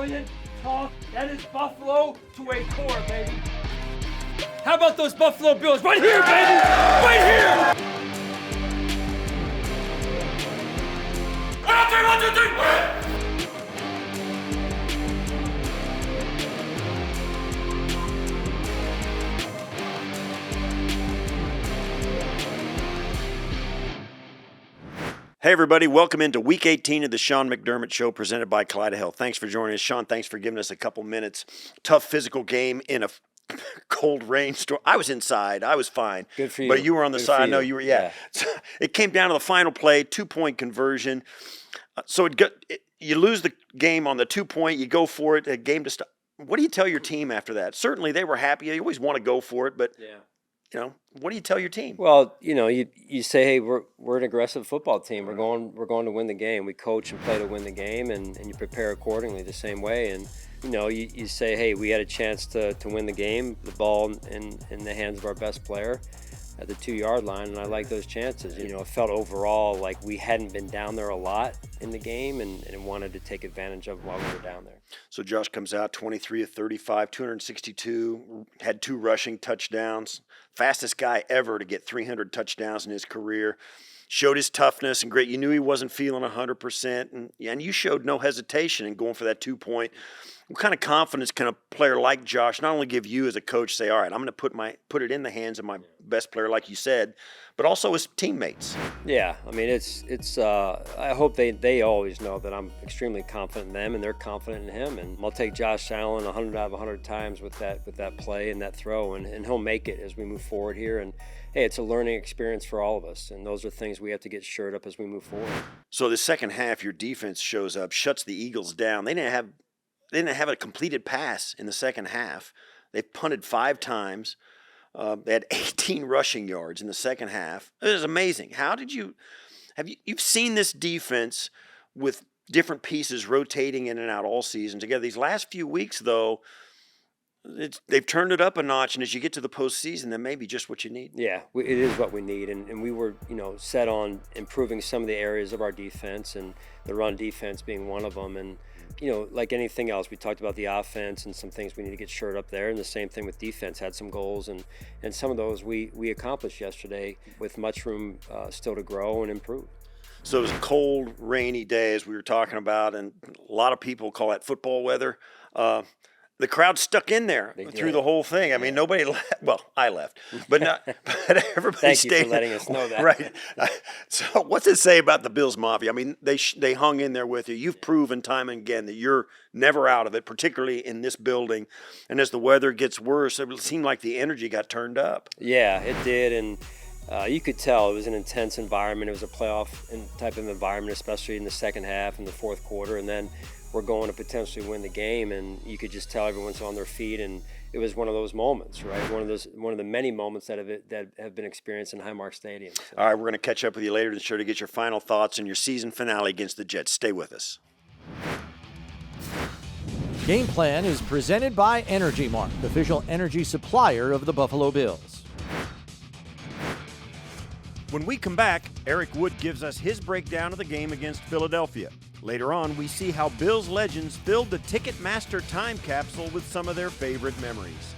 brilliant talk. That is Buffalo to a core, baby. How about those Buffalo Bills? Right here, baby! Right here! 1, 2, 3, 1, 2, 3, Hey everybody, welcome into Week 18 of the Sean McDermott Show presented by Kaleida Health. Thanks for joining us. Sean, thanks for giving us a couple minutes. Tough physical game in a cold rainstorm. I was inside. I was fine. Good for you. But you were on the side. I know you were, yeah. Yeah. It came down to the final play, 2-point conversion. So you lose the game on the 2-point, you go for it, a game to stop. What do you tell your team after that? Certainly they were happy. You always want to go for it, but what do you tell your team? Well, you say, hey, we're an aggressive football team. We're going to win the game. We coach and play to win the game, and you prepare accordingly the same way. And you say, hey, we had a chance to win the game. The ball in the hands of our best player at the 2-yard line, and I like those chances. It felt overall like we hadn't been down there a lot in the game and wanted to take advantage of while we were down there. So Josh comes out 23 of 35, 262, had 2 rushing touchdowns, fastest guy ever to get 300 touchdowns in his career. Showed his toughness and great. You knew he wasn't feeling 100%, and you showed no hesitation in going for that 2-point. What kind of confidence can a player like Josh not only give you as a coach, say, all right, I'm going to put it in the hands of my best player, like you said, but also his teammates? Yeah, I mean, it's. I hope they always know that I'm extremely confident in them, and they're confident in him. And I'll take Josh Allen 100 out of 100 times with that play and that throw, and he'll make it as we move forward here. And hey, it's a learning experience for all of us, and those are things we have to get shored up as we move forward. So the second half, your defense shows up, shuts the Eagles down. They didn't have a completed pass in the second half. They punted 5 times. They had 18 rushing yards in the second half. It was amazing. You've seen this defense with different pieces rotating in and out all season together. These last few weeks, though, they've turned it up a notch, and as you get to the postseason, that may be just what you need. Yeah, it is what we need, and we were, set on improving some of the areas of our defense, and the run defense being one of them. And like anything else, we talked about the offense and some things we need to get shored up there, and the same thing with defense. Had some goals, and some of those we accomplished yesterday with much room still to grow and improve. So it was a cold, rainy day, as we were talking about, and a lot of people call that football weather. The crowd stuck in there through the whole thing. I mean, nobody left. Well, I left, but everybody stayed. Thank you for letting us know that. Right. So what's it say about the Bills Mafia? I mean, they hung in there with you. You've proven time and again that you're never out of it, particularly in this building. And as the weather gets worse, it seemed like the energy got turned up. Yeah, it did. And you could tell it was an intense environment. It was a playoff type of environment, especially in the second half and the fourth quarter. And then we're going to potentially win the game, and you could just tell everyone's on their feet, and it was one of those moments, right? One of the many moments that have been experienced in Highmark Stadium. So. All right, we're going to catch up with you later in the show to get your final thoughts on your season finale against the Jets. Stay with us. Game Plan is presented by Energy Mark, official energy supplier of the Buffalo Bills. When we come back, Eric Wood gives us his breakdown of the game against Philadelphia. Later on, we see how Bills legends filled the Ticketmaster Time Capsule with some of their favorite memories.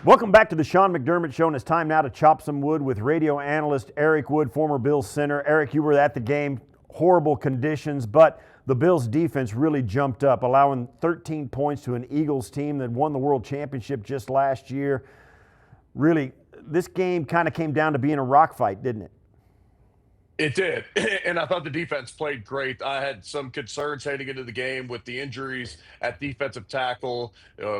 Welcome back to the Sean McDermott Show, and it's time now to chop some wood with radio analyst Eric Wood, former Bills center. Eric, you were at the game, horrible conditions, but the Bills defense really jumped up, allowing 13 points to an Eagles team that won the World Championship just last year. Really, this game kind of came down to being a rock fight, didn't it? It did, and I thought the defense played great. I had some concerns heading into the game with the injuries at defensive tackle,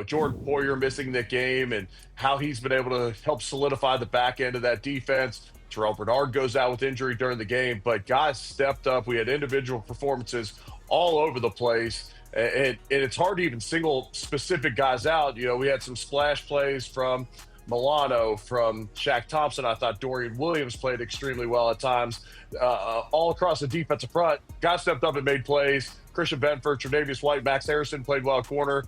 Jordan Poyer missing the game, and how he's been able to help solidify the back end of that defense. Terrell Bernard goes out with injury during the game, but guys stepped up. We had individual performances all over the place, and it's hard to even single specific guys out. We had some splash plays from Milano, from Shaq Thompson. I thought Dorian Williams played extremely well at times. All across the defensive front, guys stepped up and made plays. Christian Benford, Tre'Davious White, Max Harrison played well at corner.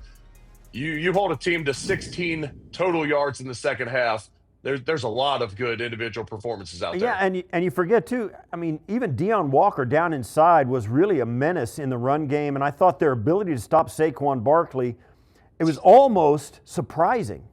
you hold a team to 16 total yards in the second half. There's a lot of good individual performances out there. Yeah, and you forget too, I mean, even Deion Walker down inside was really a menace in the run game, and I thought their ability to stop Saquon Barkley, it was almost surprising.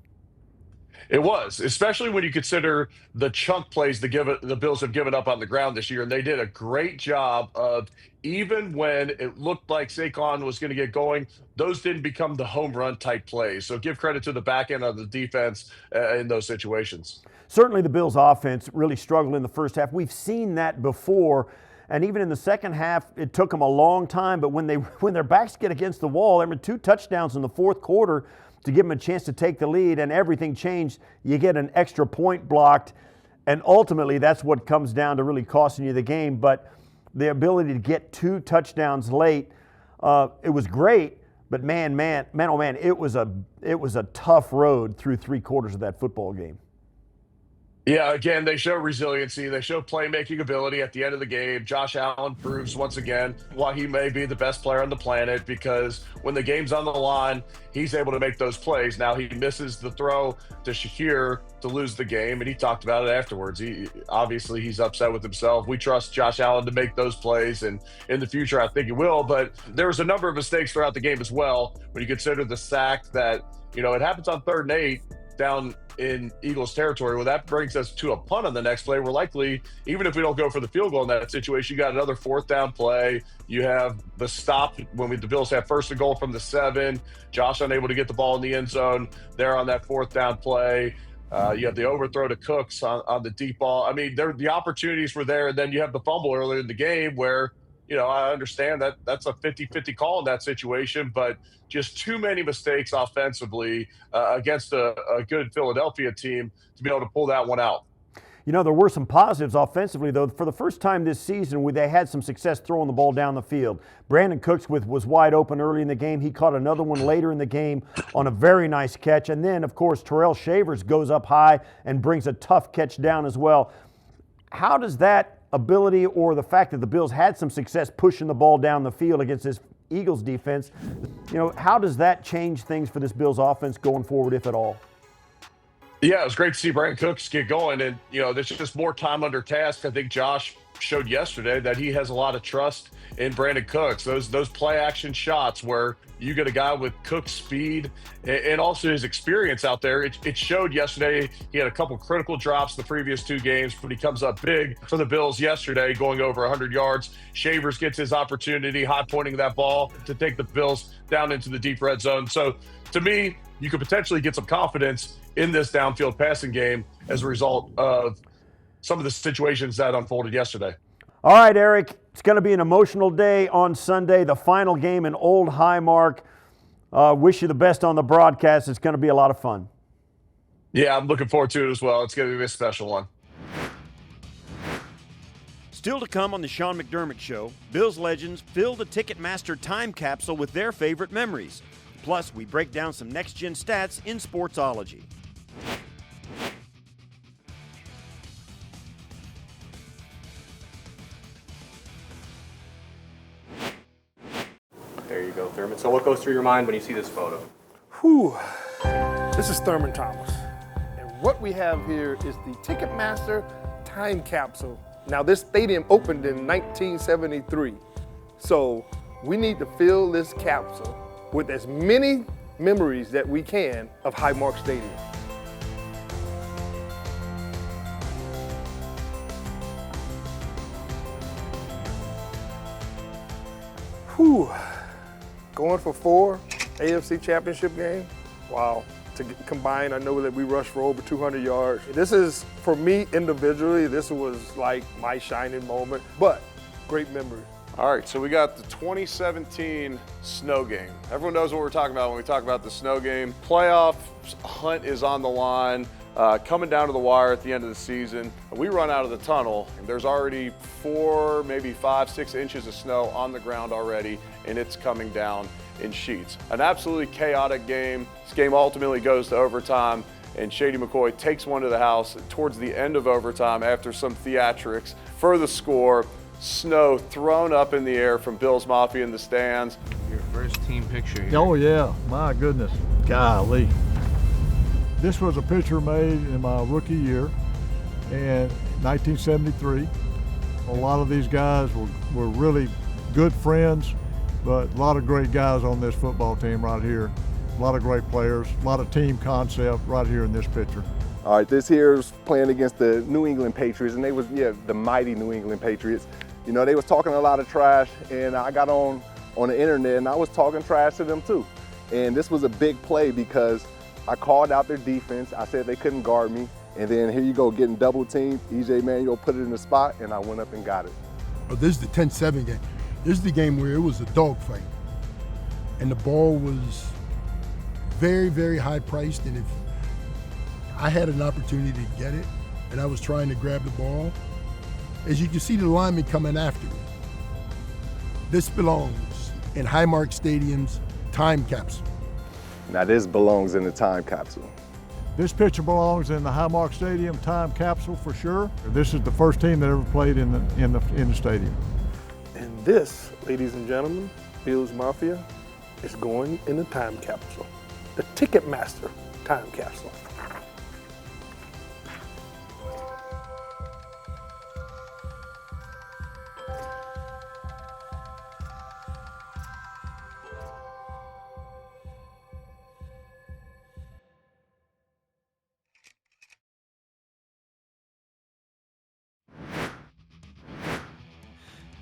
It was, especially when you consider the chunk plays the Bills have given up on the ground this year, and they did a great job of, even when it looked like Saquon was going to get going, those didn't become the home run type plays. So give credit to the back end of the defense in those situations. Certainly the Bills' offense really struggled in the first half. We've seen that before, and even in the second half, it took them a long time. But when their backs get against the wall, there were 2 touchdowns in the fourth quarter to give them a chance to take the lead, and everything changed. You get an extra point blocked, and ultimately that's what comes down to really costing you the game. But the ability to get 2 touchdowns late, it was great. But man, oh man, it was a tough road through 3 quarters of that football game. Yeah, again, they show resiliency. They show playmaking ability at the end of the game. Josh Allen proves once again why he may be the best player on the planet, because when the game's on the line, he's able to make those plays. Now, he misses the throw to Shakir to lose the game, and he talked about it afterwards. Obviously, he's upset with himself. We trust Josh Allen to make those plays, and in the future, I think he will. But there was a number of mistakes throughout the game as well, when you consider the sack that, it happens on 3rd and 8 down in Eagles territory. Well, that brings us to a punt on the next play. We're likely, even if we don't go for the field goal in that situation, you got another 4th down play. You have the stop when the Bills have 1st and goal from the 7. Josh unable to get the ball in the end zone there on that 4th down play. You have the overthrow to Cooks on the deep ball. I mean, the opportunities were there, and then you have the fumble earlier in the game where, I understand that that's a 50-50 call in that situation, but just too many mistakes offensively against a good Philadelphia team to be able to pull that one out. There were some positives offensively, though. For the first time this season, they had some success throwing the ball down the field. Brandon Cooks was wide open early in the game. He caught another one later in the game on a very nice catch. And then, of course, Terrell Shavers goes up high and brings a tough catch down as well. How does that ability, or the fact that the Bills had some success pushing the ball down the field against this Eagles defense, how does that change things for this Bills offense going forward, if at all? Yeah, it was great to see Brandon Cooks get going, and there's just more time under task. I think Josh showed yesterday that he has a lot of trust in Brandon Cooks. Those play action shots where you get a guy with Cook's speed and also his experience out there. It showed yesterday. He had a couple critical drops the previous 2 games, but he comes up big for the Bills yesterday, going over 100 yards. Shavers gets his opportunity, high pointing that ball to take the Bills down into the deep red zone. So to me, you could potentially get some confidence in this downfield passing game as a result of some of the situations that unfolded yesterday. All right, Eric, it's going to be an emotional day on Sunday, the final game in Old Highmark. Wish you the best on the broadcast. It's going to be a lot of fun. Yeah, I'm looking forward to it as well. It's going to be a special one. Still to come on the Sean McDermott Show, Bills legends fill the Ticketmaster Time Capsule with their favorite memories. Plus, we break down some next-gen stats in Sportsology. There you go, Thurman. So what goes through your mind when you see this photo? Whew. This is Thurman Thomas. And what we have here is the Ticketmaster Time Capsule. Now, this stadium opened in 1973. So we need to fill this capsule with as many memories that we can of Highmark Stadium. Whew. Going for 4 AFC Championship games. Wow. To combine, I know that we rushed for over 200 yards. This is, for me individually, this was like my shining moment, but great memory. All right, so we got the 2017 snow game. Everyone knows what we're talking about when we talk about the snow game. Playoff hunt is on the line, coming down to the wire at the end of the season. We run out of the tunnel, and there's already 4, maybe 5, 6 inches of snow on the ground already, and it's coming down in sheets. An absolutely chaotic game. This game ultimately goes to overtime, and Shady McCoy takes one to the house towards the end of overtime after some theatrics for the score. Snow thrown up in the air from Bills Mafia in the stands. Your first team picture here. Oh yeah, my goodness. Golly. This was a picture made in my rookie year in 1973. A lot of these guys were really good friends, but a lot of great guys on this football team right here. A lot of great players, a lot of team concept right here in this picture. All right, this here is playing against the New England Patriots, and they was, the mighty New England Patriots. You know, they was talking a lot of trash, and I got on the internet, and I was talking trash to them too. And this was a big play because I called out their defense. I said they couldn't guard me. And then here you go, getting double teamed. EJ Manuel put it in the spot, and I went up and got it. Oh, this is the 10-7 game. This is the game where it was a dogfight. And the ball was very, very high priced. And if I had an opportunity to get it, and I was trying to grab the ball, as you can see the lineman coming after me. This belongs in Highmark Stadium's Time Capsule. Now this belongs in the Time Capsule. This picture belongs in the Highmark Stadium Time Capsule for sure. This is the first team that ever played in the stadium. And this, ladies and gentlemen, Bills Mafia, is going in the Time Capsule. The Ticketmaster Time Capsule.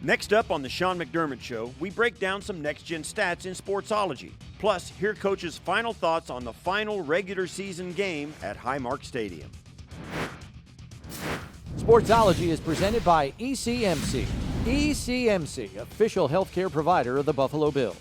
Next up on the Sean McDermott Show, we break down some next-gen stats in Sportsology. Plus, hear Coach's final thoughts on the final regular season game at Highmark Stadium. Sportsology is presented by ECMC. ECMC, official healthcare provider of the Buffalo Bills.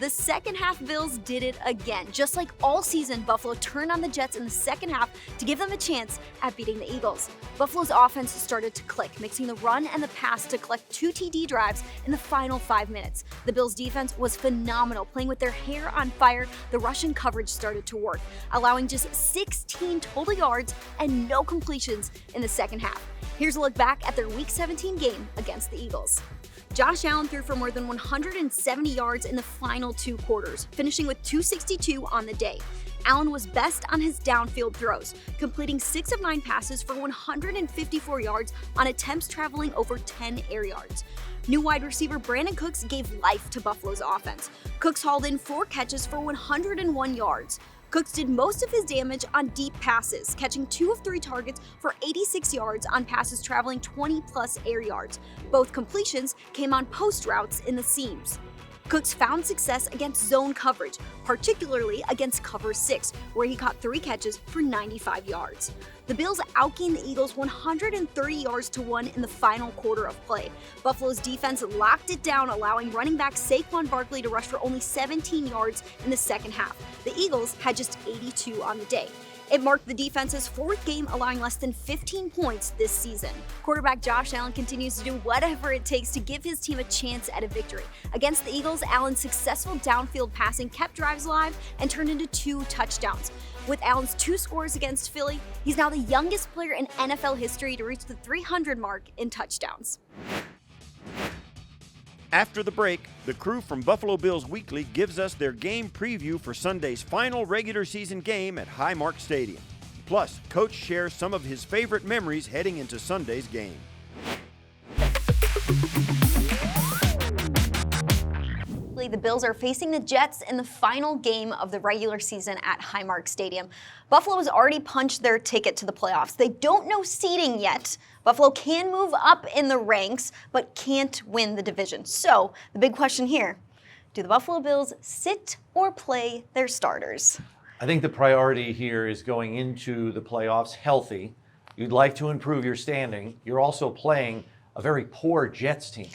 The second half Bills did it again. Just like all season, Buffalo turned on the Jets in the second half to give them a chance at beating the Eagles. Buffalo's offense started to click, mixing the run and the pass to collect 2 TD drives in the final 5 minutes. The Bills' defense was phenomenal, playing with their hair on fire. The Russian coverage started to work, allowing just 16 total yards and no completions in the second half. Here's a look back at their Week 17 game against the Eagles. Josh Allen threw for more than 170 yards in the final 2 quarters, finishing with 262 on the day. Allen was best on his downfield throws, completing 6 of 9 passes for 154 yards on attempts traveling over 10 air yards. New wide receiver Brandon Cooks gave life to Buffalo's offense. Cooks hauled in 4 catches for 101 yards. Cooks did most of his damage on deep passes, catching 2 of 3 targets for 86 yards on passes traveling 20-plus air yards. Both completions came on post routes in the seams. Cooks found success against zone coverage, particularly against cover 6, where he caught 3 catches for 95 yards. The Bills outgained the Eagles 130 yards to 1 in the final quarter of play. Buffalo's defense locked it down, allowing running back Saquon Barkley to rush for only 17 yards in the second half. The Eagles had just 82 on the day. It marked the defense's 4th game, allowing less than 15 points this season. Quarterback Josh Allen continues to do whatever it takes to give his team a chance at a victory. Against the Eagles, Allen's successful downfield passing kept drives alive and turned into 2 touchdowns. With Allen's 2 scores against Philly, he's now the youngest player in NFL history to reach the 300 mark in touchdowns. After the break, the crew from Buffalo Bills Weekly gives us their game preview for Sunday's final regular season game at Highmark Stadium. Plus, Coach shares some of his favorite memories heading into Sunday's game. The Bills are facing the Jets in the final game of the regular season at Highmark Stadium. Buffalo has already punched their ticket to the playoffs. They don't know seeding yet. Buffalo can move up in the ranks, but can't win the division. So the big question here, do the Buffalo Bills sit or play their starters? I think the priority here is going into the playoffs healthy. You'd like to improve your standing. You're also playing a very poor Jets team.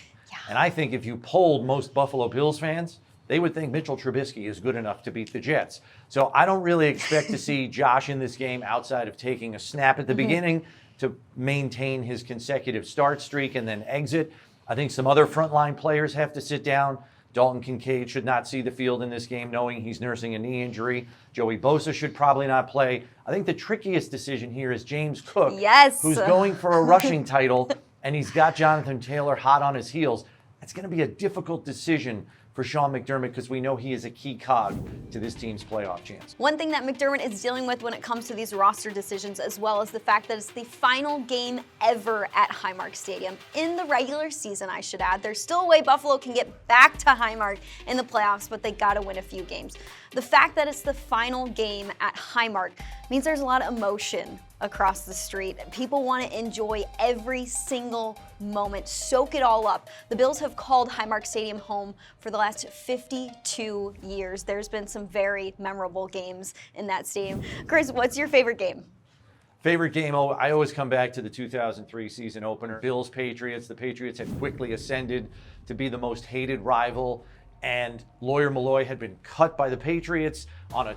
And I think if you polled most Buffalo Bills fans, they would think Mitchell Trubisky is good enough to beat the Jets. So I don't really expect to see Josh in this game outside of taking a snap at the beginning to maintain his consecutive start streak and then exit. I think some other frontline players have to sit down. Dalton Kincaid should not see the field in this game knowing he's nursing a knee injury. Joey Bosa should probably not play. I think the trickiest decision here is James Cook, who's going for a rushing title, and he's got Jonathan Taylor hot on his heels. It's going to be a difficult decision for Sean McDermott because we know he is a key cog to this team's playoff chance. One thing that McDermott is dealing with when it comes to these roster decisions, as well as the fact that it's the final game ever at Highmark Stadium in the regular season, I should add. There's still a way Buffalo can get back to Highmark in the playoffs, but they gotta win a few games. The fact that it's the final game at Highmark means there's a lot of emotion across the street. People want to enjoy every single moment, soak it all up. The Bills have called Highmark Stadium home for the last 52 years. There's been some very memorable games in that stadium. Chris, what's your favorite game? Favorite game, I always come back to the 2003 season opener. Bills-Patriots. The Patriots had quickly ascended to be the most hated rival, and Lawyer Malloy had been cut by the Patriots on a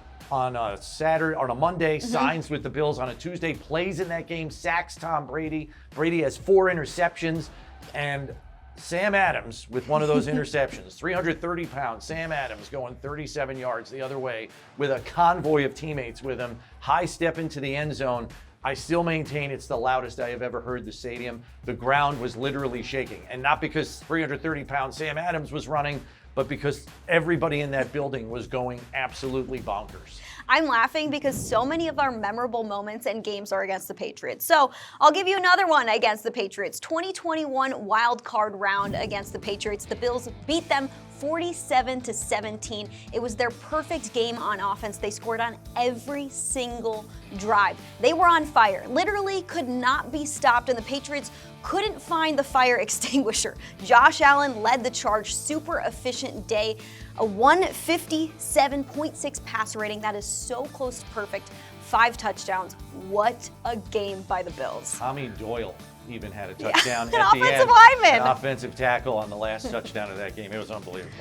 Monday, signs with the Bills on a Tuesday, plays in that game, sacks Tom Brady. Brady has 4 interceptions, and Sam Adams with one of those interceptions, 330-pound Sam Adams going 37 yards the other way with a convoy of teammates with him, high step into the end zone. I still maintain it's the loudest I have ever heard the stadium. The ground was literally shaking, and not because 330-pound Sam Adams was running, but because everybody in that building was going absolutely bonkers. I'm laughing because so many of our memorable moments and games are against the Patriots. So I'll give you another one against the Patriots. 2021 wild card round against the Patriots. The Bills beat them 47-17. It was their perfect game on offense. They scored on every single drive. They were on fire, literally could not be stopped, and the Patriots couldn't find the fire extinguisher. Josh Allen led the charge, super efficient day, a 157.6 passer rating. That is so close to perfect. 5 touchdowns. What a game by the Bills. Tommy Doyle even had a touchdown at the offensive end. lineman. An offensive tackle on the last touchdown of that game. It was unbelievable.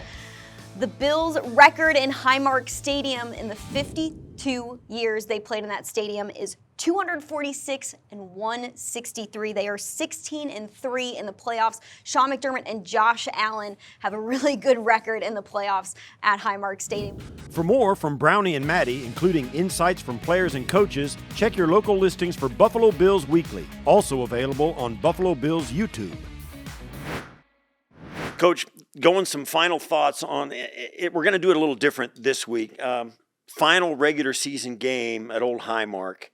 The Bills' record in Highmark Stadium in the 52 years they played in that stadium is 246-163. They are 16-3 in the playoffs. Sean McDermott and Josh Allen have a really good record in the playoffs at Highmark Stadium. For more from Brownie and Maddy, including insights from players and coaches, check your local listings for Buffalo Bills Weekly, also available on Buffalo Bills YouTube. Coach, going some final thoughts on it. We're going to do it a little different this week. Final regular season game at Old Highmark.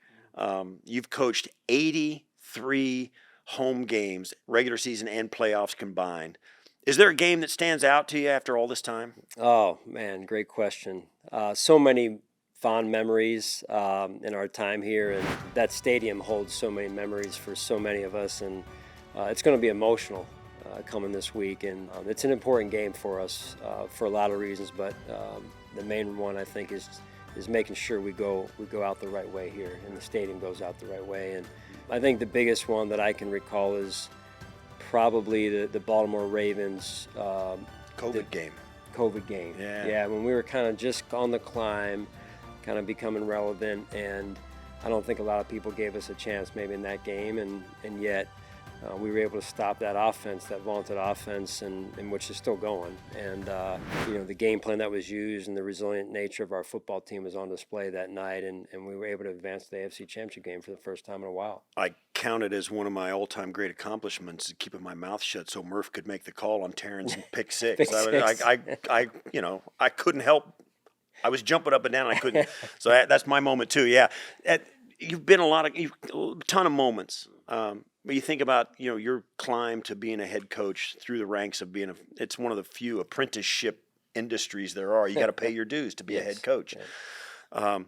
You've coached 83 home games, regular season and playoffs combined. Is there a game that stands out to you after all this time? Oh, man, great question. So many fond memories in our time here, and that stadium holds so many memories for so many of us, and it's going to be emotional coming this week, and it's an important game for us for a lot of reasons, but the main one I think is making sure we go out the right way here, and the stadium goes out the right way. And I think the biggest one that I can recall is probably the Baltimore Ravens COVID game. Yeah, when we were kind of just on the climb, kind of becoming relevant, and I don't think a lot of people gave us a chance maybe in that game, and yet we were able to stop that offense, that vaunted offense, and which is still going. And the game plan that was used and the resilient nature of our football team was on display that night, and we were able to advance the AFC Championship game for the first time in a while. I count it as one of my all-time great accomplishments, keeping my mouth shut so Murph could make the call on Terrence pick six. I couldn't help. I was jumping up and down. I couldn't. So that's my moment too. Yeah, you've been a ton of moments. But you think about, your climb to being a head coach through the ranks of it's one of the few apprenticeship industries there are. You got to pay your dues to be a head coach. Yeah.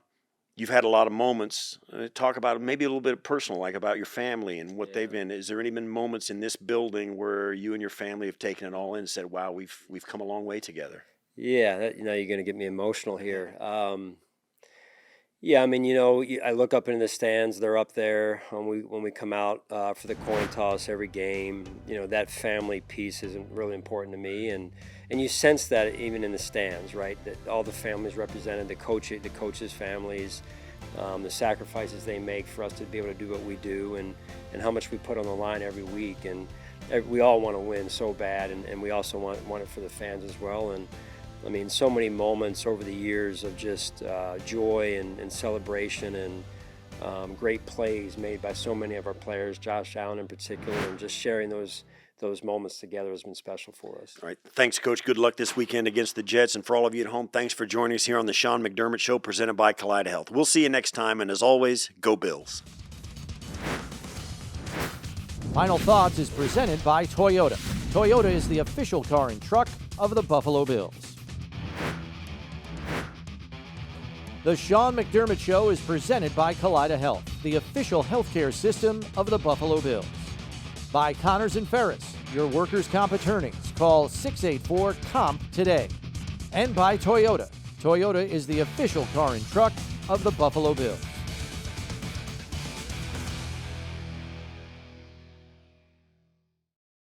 You've had a lot of moments. Talk about maybe a little bit personal, like about your family and what they've been. Is there any been moments in this building where you and your family have taken it all in and said, wow, we've come a long way together? Yeah, you're going to get me emotional here. Yeah, I mean, I look up into the stands. They're up there when we come out for the coin toss every game. That family piece is really important to me, and you sense that even in the stands, right? That all the families represented, the coaches' families, the sacrifices they make for us to be able to do what we do, and how much we put on the line every week. And we all want to win so bad, and we also want it for the fans as well. And I mean, so many moments over the years of just joy and celebration, and great plays made by so many of our players, Josh Allen in particular, and just sharing those those moments together has been special for us. All right. Thanks, Coach. Good luck this weekend against the Jets. And for all of you at home, thanks for joining us here on the Sean McDermott Show presented by Kaleida Health. We'll see you next time. And as always, go Bills. Final Thoughts is presented by Toyota. Toyota is the official car and truck of the Buffalo Bills. The Sean McDermott Show is presented by Kaleida Health, the official healthcare system of the Buffalo Bills. By Connors and Ferris, your workers' comp attorneys. Call 684-COMP today. And by Toyota. Toyota is the official car and truck of the Buffalo Bills.